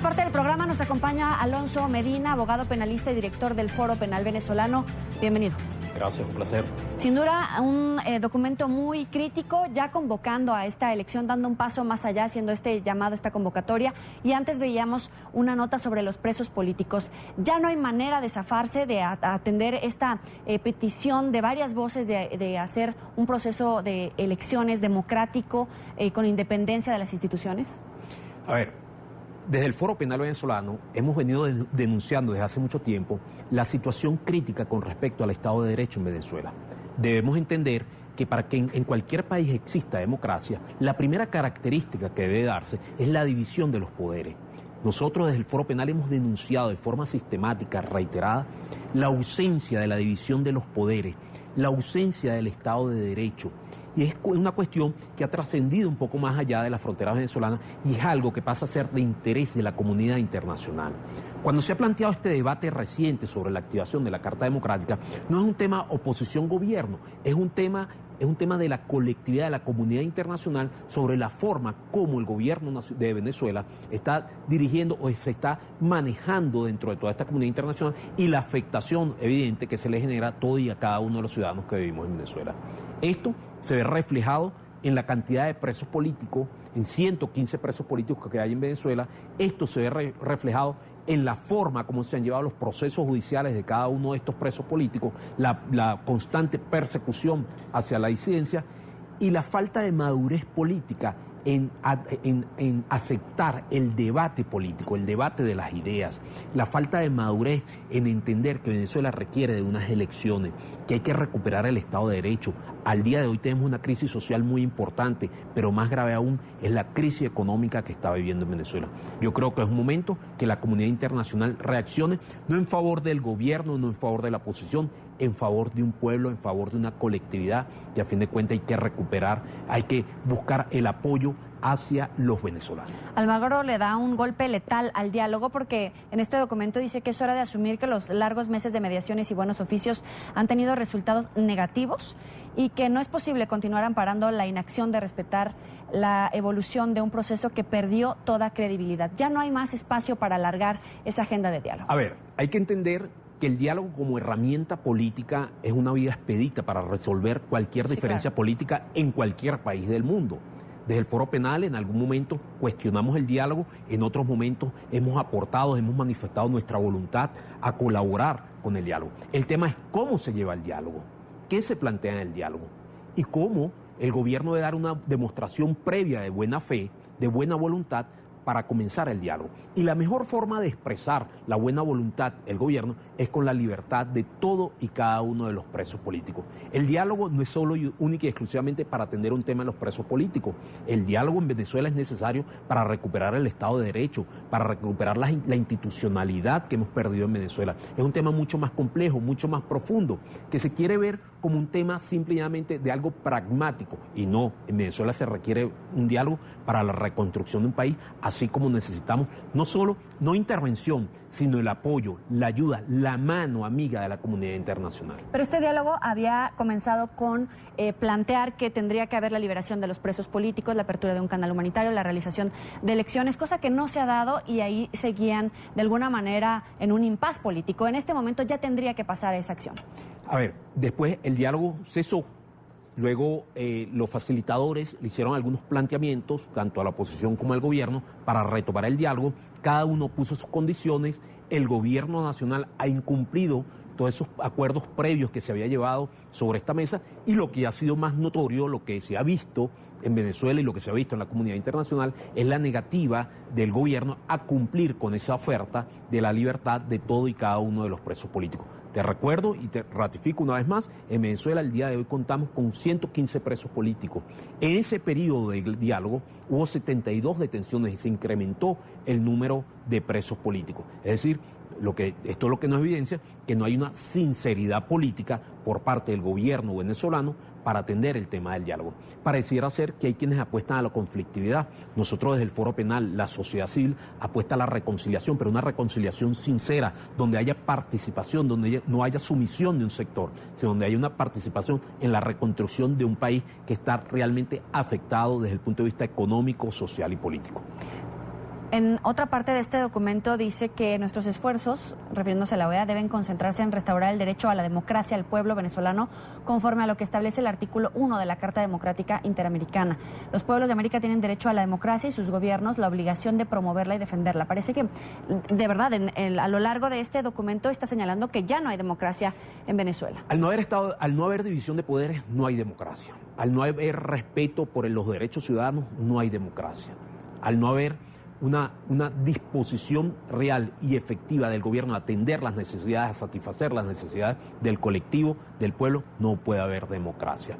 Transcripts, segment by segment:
esta parte del programa nos acompaña Alonso Medina, abogado penalista y director del Foro Penal Venezolano. Bienvenido. Gracias, un placer. Sin duda, un documento muy crítico, ya convocando a esta elección, dando un paso más allá, haciendo este llamado, esta convocatoria. Y antes veíamos una nota sobre los presos políticos. Ya no hay manera de zafarse, de atender esta petición de varias voces de hacer un proceso de elecciones democrático con independencia de las instituciones. A ver, desde el Foro Penal Venezolano hemos venido denunciando desde hace mucho tiempo la situación crítica con respecto al Estado de Derecho en Venezuela. Debemos entender que para que en cualquier país exista democracia, la primera característica que debe darse es la división de los poderes. Nosotros desde el Foro Penal hemos denunciado de forma sistemática, reiterada, la ausencia de la división de los poderes, la ausencia del Estado de Derecho. Y es una cuestión que ha trascendido un poco más allá de las fronteras venezolanas y es algo que pasa a ser de interés de la comunidad internacional. Cuando se ha planteado este debate reciente sobre la activación de la Carta Democrática, no es un tema oposición-gobierno, es un tema de la colectividad, de la comunidad internacional sobre la forma como el gobierno de Venezuela está dirigiendo o se está manejando dentro de toda esta comunidad internacional y la afectación evidente que se le genera a todo y a cada uno de los ciudadanos que vivimos en Venezuela. Esto se ve reflejado en la cantidad de presos políticos, en 115 presos políticos que hay en Venezuela. Esto se ve reflejado en la forma como se han llevado los procesos judiciales de cada uno de estos presos políticos, la constante persecución hacia la disidencia y la falta de madurez política en aceptar el debate político, el debate de las ideas, la falta de madurez en entender que Venezuela requiere de unas elecciones, que hay que recuperar el Estado de Derecho. Al día de hoy tenemos una crisis social muy importante, pero más grave aún es la crisis económica que está viviendo en Venezuela. Yo creo que es un momento que la comunidad internacional reaccione, no en favor del gobierno, no en favor de la oposición, en favor de un pueblo, en favor de una colectividad que a fin de cuentas hay que recuperar, hay que buscar el apoyo hacia los venezolanos. Almagro le da un golpe letal al diálogo porque en este documento dice que es hora de asumir que los largos meses de mediaciones y buenos oficios han tenido resultados negativos y que no es posible continuar amparando la inacción de respetar la evolución de un proceso que perdió toda credibilidad. Ya no hay más espacio para alargar esa agenda de diálogo. A ver, hay que entender que el diálogo como herramienta política es una vía expedita para resolver cualquier diferencia política en cualquier país del mundo. Desde el Foro Penal en algún momento cuestionamos el diálogo, en otros momentos hemos aportado, hemos manifestado nuestra voluntad a colaborar con el diálogo. El tema es cómo se lleva el diálogo, qué se plantea en el diálogo y cómo el gobierno debe dar una demostración previa de buena fe, de buena voluntad para comenzar el diálogo. Y la mejor forma de expresar la buena voluntad del gobierno es con la libertad de todo y cada uno de los presos políticos. El diálogo no es solo y única y exclusivamente para atender un tema de los presos políticos. El diálogo en Venezuela es necesario para recuperar el Estado de Derecho, para recuperar la institucionalidad que hemos perdido en Venezuela. Es un tema mucho más complejo, mucho más profundo, que se quiere ver como un tema simplemente de algo pragmático. Y no, en Venezuela se requiere un diálogo para la reconstrucción de un país, así como necesitamos no intervención, sino el apoyo, la ayuda, la mano amiga de la comunidad internacional. Pero este diálogo había comenzado con plantear que tendría que haber la liberación de los presos políticos, la apertura de un canal humanitario, la realización de elecciones, cosa que no se ha dado y ahí seguían de alguna manera en un impas político. En este momento ya tendría que pasar esa acción. A ver, después el diálogo cesó. Luego los facilitadores le hicieron algunos planteamientos, tanto a la oposición como al gobierno, para retomar el diálogo. Cada uno puso sus condiciones. El gobierno nacional ha incumplido todos esos acuerdos previos que se había llevado sobre esta mesa y lo que ha sido más notorio, lo que se ha visto en Venezuela y lo que se ha visto en la comunidad internacional es la negativa del gobierno a cumplir con esa oferta de la libertad de todo y cada uno de los presos políticos. Te recuerdo y te ratifico una vez más, en Venezuela el día de hoy contamos con 115 presos políticos. En ese periodo de diálogo hubo 72 detenciones y se incrementó el número de presos políticos. Es decir, esto es lo que nos evidencia que no hay una sinceridad política por parte del gobierno venezolano para atender el tema del diálogo. Pareciera ser que hay quienes apuestan a la conflictividad. Nosotros desde el Foro Penal, la sociedad civil apuesta a la reconciliación, pero una reconciliación sincera, donde haya participación, donde no haya sumisión de un sector, sino donde haya una participación en la reconstrucción de un país que está realmente afectado desde el punto de vista económico, social y político. En otra parte de este documento dice que nuestros esfuerzos, refiriéndose a la OEA, deben concentrarse en restaurar el derecho a la democracia al pueblo venezolano conforme a lo que establece el artículo 1 de la Carta Democrática Interamericana. Los pueblos de América tienen derecho a la democracia y sus gobiernos la obligación de promoverla y defenderla. Parece que, de verdad, a lo largo de este documento está señalando que ya no hay democracia en Venezuela. Al no haber división de poderes, no hay democracia. Al no haber respeto por los derechos ciudadanos, no hay democracia. Al no haber una disposición real y efectiva del gobierno a atender las necesidades, a satisfacer las necesidades del colectivo, del pueblo, no puede haber democracia.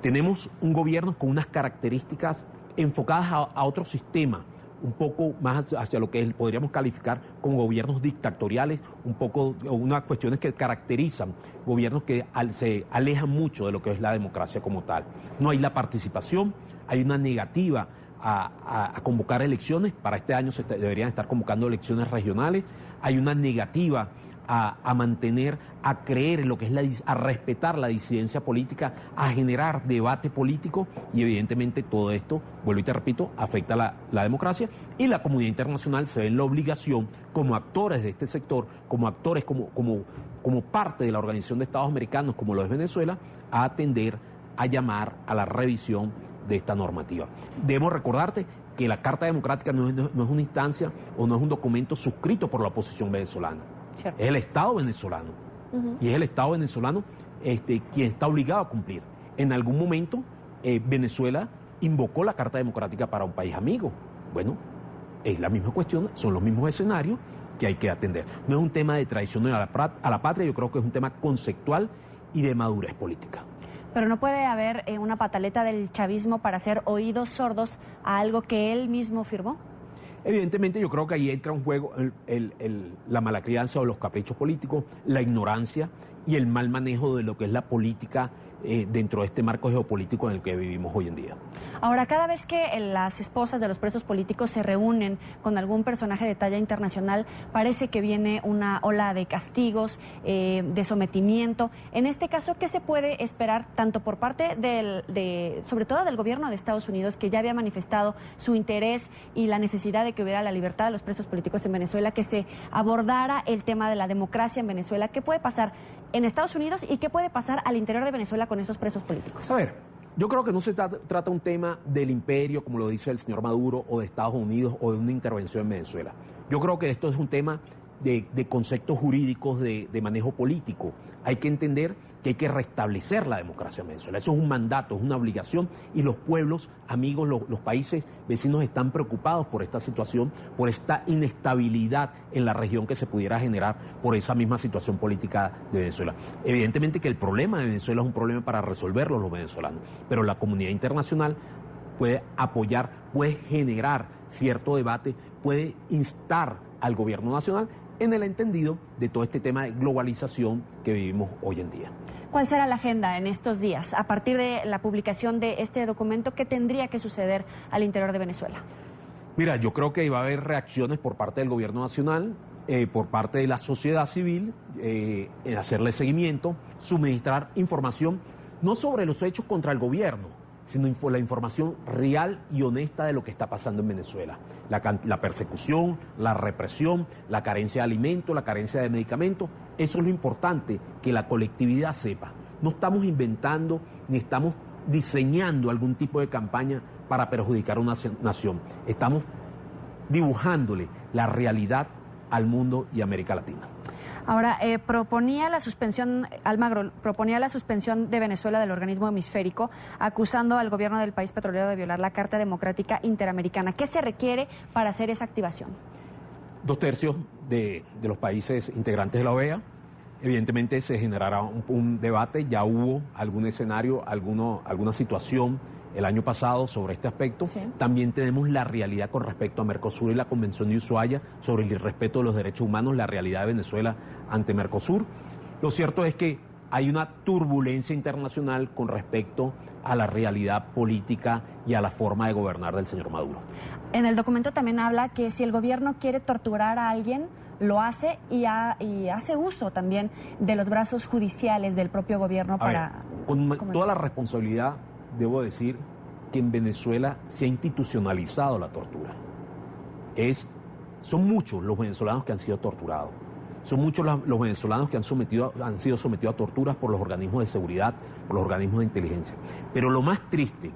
Tenemos un gobierno con unas características enfocadas a otro sistema, un poco más hacia lo que podríamos calificar como gobiernos dictatoriales, un poco unas cuestiones que caracterizan gobiernos que se alejan mucho de lo que es la democracia como tal. No hay la participación, hay una negativa a convocar elecciones. Para este año deberían estar convocando elecciones regionales. Hay una negativa a mantener, a creer en lo que es a respetar la disidencia política, a generar debate político, y evidentemente todo esto, vuelvo y te repito, afecta la democracia, y la comunidad internacional se ve en la obligación, como actores de este sector, como actores, como parte de la Organización de Estados Americanos, como lo es Venezuela, a atender, a llamar a la revisión de esta normativa. Debemos recordarte que la Carta Democrática no es una instancia o no es un documento suscrito por la oposición venezolana. Cierto. Es el Estado venezolano. Y es el Estado venezolano quien está obligado a cumplir. En algún momento Venezuela invocó la Carta Democrática para un país amigo. Bueno, es la misma cuestión, son los mismos escenarios que hay que atender. No es un tema de traición a la patria, yo creo que es un tema conceptual y de madurez política. Pero no puede haber una pataleta del chavismo para hacer oídos sordos a algo que él mismo firmó. Evidentemente yo creo que ahí entra en juego la mala crianza o los caprichos políticos, la ignorancia y el mal manejo de lo que es la política dentro de este marco geopolítico en el que vivimos hoy en día. Ahora, cada vez que las esposas de los presos políticos se reúnen con algún personaje de talla internacional, parece que viene una ola de castigos, de sometimiento. En este caso, ¿qué se puede esperar tanto por parte sobre todo del gobierno de Estados Unidos, que ya había manifestado su interés y la necesidad de que hubiera la libertad de los presos políticos en Venezuela, que se abordara el tema de la democracia en Venezuela? ¿Qué puede pasar en Estados Unidos y qué puede pasar al interior de Venezuela con esos presos políticos? A ver, yo creo que no se trata un tema del imperio, como lo dice el señor Maduro, o de Estados Unidos, o de una intervención en Venezuela. Yo creo que esto es un tema de conceptos jurídicos, de manejo político. Hay que entender que hay que restablecer la democracia en Venezuela. Eso es un mandato, es una obligación, y los pueblos, amigos, los países vecinos están preocupados por esta situación, por esta inestabilidad en la región que se pudiera generar por esa misma situación política de Venezuela. Evidentemente que el problema de Venezuela es un problema para resolverlo los venezolanos, pero la comunidad internacional puede apoyar, puede generar cierto debate, puede instar al gobierno nacional en el entendido de todo este tema de globalización que vivimos hoy en día. ¿Cuál será la agenda en estos días? A partir de la publicación de este documento, ¿qué tendría que suceder al interior de Venezuela? Mira, yo creo que va a haber reacciones por parte del gobierno nacional, por parte de la sociedad civil, en hacerle seguimiento, suministrar información, no sobre los hechos contra el gobierno, sino la información real y honesta de lo que está pasando en Venezuela. La persecución, la represión, la carencia de alimentos, la carencia de medicamentos, eso es lo importante, que la colectividad sepa. No estamos inventando ni estamos diseñando algún tipo de campaña para perjudicar a una nación. Estamos dibujándole la realidad al mundo y a América Latina. Ahora, Almagro proponía la suspensión de Venezuela del organismo hemisférico, acusando al gobierno del país petrolero de violar la Carta Democrática Interamericana. ¿Qué se requiere para hacer esa activación? 2/3 de los países integrantes de la OEA. Evidentemente se generará un debate, ya hubo algún escenario, alguna situación el año pasado sobre este aspecto. Sí. También tenemos la realidad con respecto a Mercosur y la Convención de Ushuaia sobre el irrespeto de los derechos humanos, la realidad de Venezuela ante Mercosur. Lo cierto es que hay una turbulencia internacional con respecto a la realidad política y a la forma de gobernar del señor Maduro. En el documento también habla que si el gobierno quiere torturar a alguien, lo hace y hace uso también de los brazos judiciales del propio gobierno para... Con toda la responsabilidad, debo decir que en Venezuela se ha institucionalizado la tortura. son muchos los venezolanos que han sido torturados. Son muchos los venezolanos que han sido sometidos a torturas por los organismos de seguridad, por los organismos de inteligencia. Pero lo más triste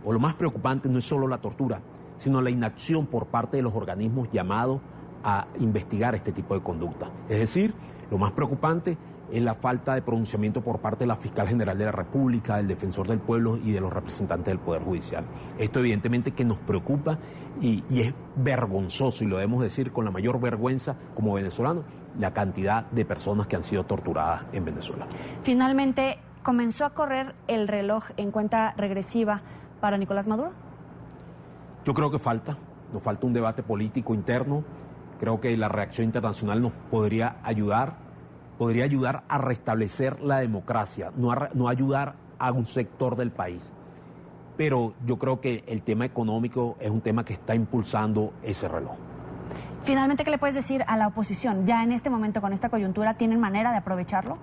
o lo más preocupante no es solo la tortura, sino la inacción por parte de los organismos llamados a investigar este tipo de conducta. Es decir, lo más preocupante es la falta de pronunciamiento por parte de la Fiscal General de la República, del Defensor del Pueblo y de los representantes del Poder Judicial. Esto evidentemente que nos preocupa y es vergonzoso, y lo debemos decir con la mayor vergüenza como venezolanos, la cantidad de personas que han sido torturadas en Venezuela. Finalmente, ¿comenzó a correr el reloj en cuenta regresiva para Nicolás Maduro? Yo creo que nos falta un debate político interno. Creo que la reacción internacional nos podría ayudar a restablecer la democracia, no ayudar a un sector del país. Pero yo creo que el tema económico es un tema que está impulsando ese reloj. Finalmente, ¿qué le puedes decir a la oposición? Ya en este momento, con esta coyuntura, ¿tienen manera de aprovecharlo?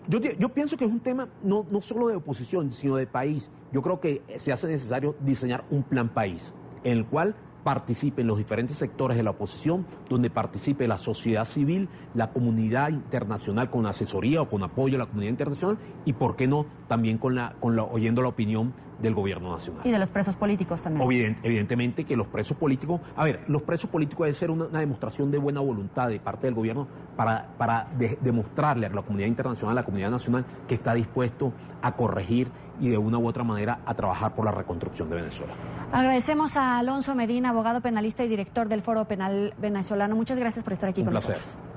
Yo pienso que es un tema no solo de oposición, sino de país. Yo creo que se hace necesario diseñar un plan país en el cual participen los diferentes sectores de la oposición, donde participe la sociedad civil, la comunidad internacional con asesoría o con apoyo a la comunidad internacional y, ¿por qué no?, también oyendo la opinión del gobierno nacional. Y de los presos políticos también. Evidentemente que los presos políticos, los presos políticos deben ser una demostración de buena voluntad de parte del gobierno para demostrarle a la comunidad internacional, a la comunidad nacional, que está dispuesto a corregir y de una u otra manera a trabajar por la reconstrucción de Venezuela. Agradecemos a Alonso Medina, abogado penalista y director del Foro Penal Venezolano. Muchas gracias por estar aquí con nosotros. Un placer.